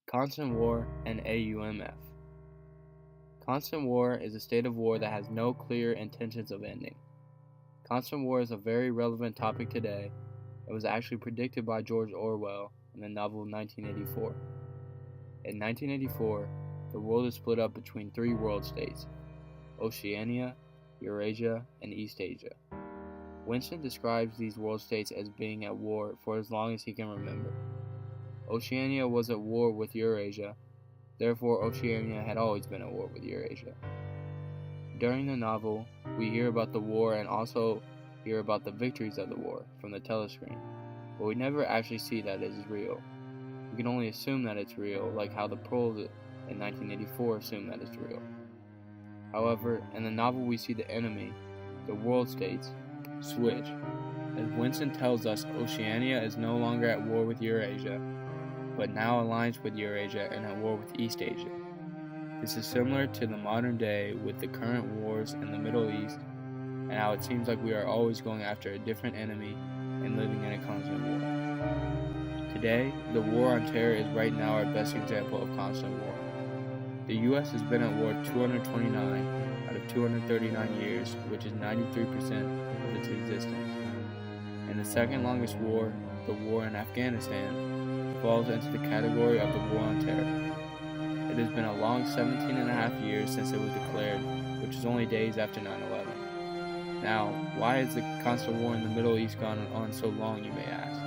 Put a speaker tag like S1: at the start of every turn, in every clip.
S1: Constant war and AUMF. Constant war is a state of war that has no clear intentions of ending. Constant war is a very relevant topic today. It was actually predicted by George Orwell in the novel 1984. In 1984, the world is split up between three world states: Oceania, Eurasia, and East Asia. Winston describes these world states as being at war for as long as he can remember. Oceania was at war with Eurasia, therefore Oceania had always been at war with Eurasia. During the novel, we hear about the war and also hear about the victories of the war from the telescreen, but we never actually see that it is real. We can only assume that it's real, like how the Poles in 1984 assume that it's real. However, in the novel we see the enemy, the world states, switch. As Winston tells us, Oceania is no longer at war with Eurasia, but now aligns with Eurasia and at war with East Asia. This is similar to the modern day with the current wars in the Middle East and how it seems like we are always going after a different enemy and living in a constant war. Today, the war on terror is right now our best example of constant war. The U.S. has been at war 229 out of 239 years, which is 93% of its existence. And the second longest war, the war in Afghanistan, falls into the category of the war on terror. It has been a long 17 and a half years since it was declared, which is only days after 9/11. Now, why has the constant war in the Middle East gone on so long, you may ask?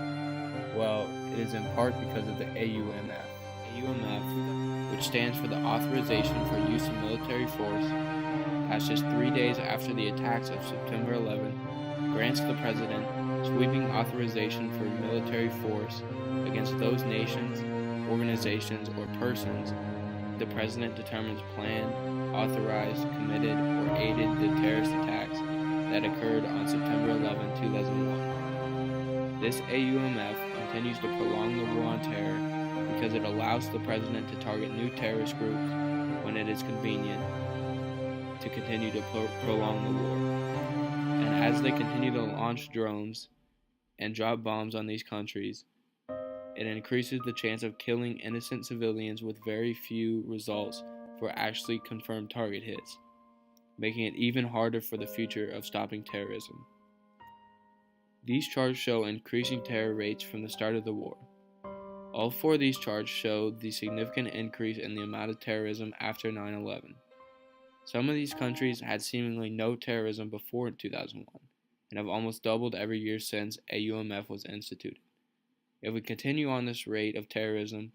S1: Well, it is in part because of the AUMF. AUMF, which stands for the Authorization for Use of Military Force, passed just 3 days after the attacks of September 11, grants the President sweeping authorization for military force against those nations, organizations, or persons the President determines planned, authorized, committed, or aided the terrorist attacks that occurred on September 11, 2001. This AUMF continues to prolong the war on terror because it allows the President to target new terrorist groups when it is convenient to continue to prolong the war. And as they continue to launch drones and drop bombs on these countries, it increases the chance of killing innocent civilians with very few results for actually confirmed target hits, making it even harder for the future of stopping terrorism. These charts show increasing terror rates from the start of the war. All four of these charts show the significant increase in the amount of terrorism after 9/11. Some of these countries had seemingly no terrorism before 2001 and have almost doubled every year since AUMF was instituted. If we continue on this rate of terrorism,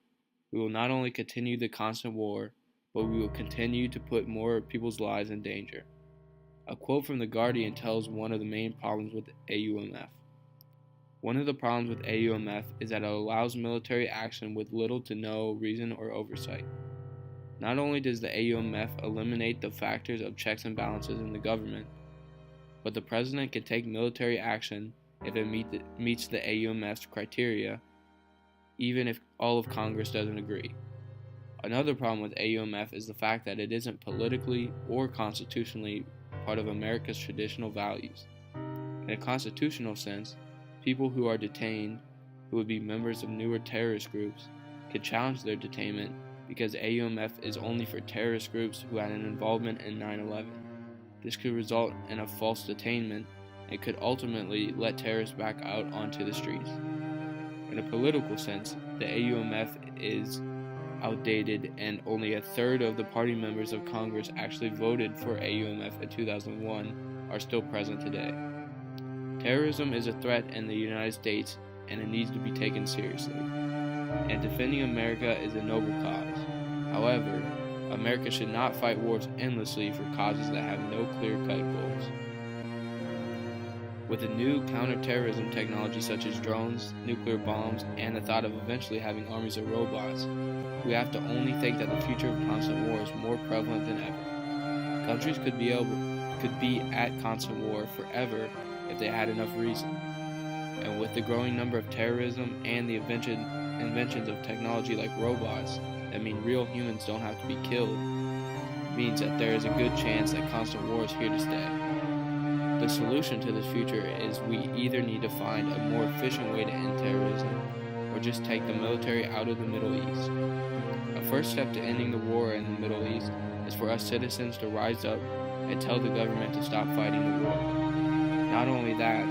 S1: we will not only continue the constant war, but we will continue to put more people's lives in danger. A quote from The Guardian tells one of the main problems with AUMF. One of the problems with AUMF is that it allows military action with little to no reason or oversight. Not only does the AUMF eliminate the factors of checks and balances in the government, but the President can take military action if it meets the AUMF's criteria, even if all of Congress doesn't agree. Another problem with AUMF is the fact that it isn't politically or constitutionally part of America's traditional values. In a constitutional sense, people who are detained, who would be members of newer terrorist groups, could challenge their detainment because AUMF is only for terrorist groups who had an involvement in 9/11. This could result in a false detainment and could ultimately let terrorists back out onto the streets. In a political sense, the AUMF is outdated and only a third of the party members of Congress actually voted for AUMF in 2001 are still present today. Terrorism is a threat in the United States and it needs to be taken seriously. And defending America is a noble cause. However, America should not fight wars endlessly for causes that have no clear-cut goals. With a new counterterrorism technology such as drones, nuclear bombs, and the thought of eventually having armies of robots, we have to only think that the future of constant war is more prevalent than ever. Countries could be at constant war forever if they had enough reason. And with the growing number of terrorism and the inventions of technology like robots that mean real humans don't have to be killed, means that there is a good chance that constant war is here to stay. The solution to this future is we either need to find a more efficient way to end terrorism, or just take the military out of the Middle East. A first step to ending the war in the Middle East is for us citizens to rise up and tell the government to stop fighting the war. Not only that,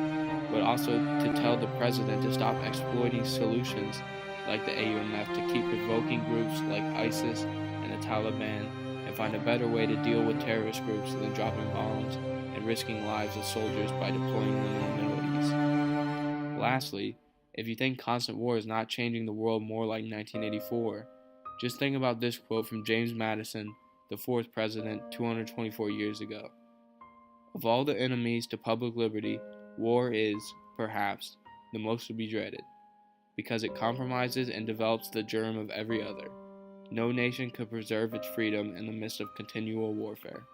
S1: but also to tell the president to stop exploiting solutions like the AUMF to keep provoking groups like ISIS and the Taliban and find a better way to deal with terrorist groups than dropping bombs and risking lives of soldiers by deploying them in the Middle East. Lastly, if you think constant war is not changing the world more like 1984, just think about this quote from James Madison, the fourth president, 224 years ago. Of all the enemies to public liberty, war is, perhaps, the most to be dreaded, because it compromises and develops the germ of every other. No nation could preserve its freedom in the midst of continual warfare.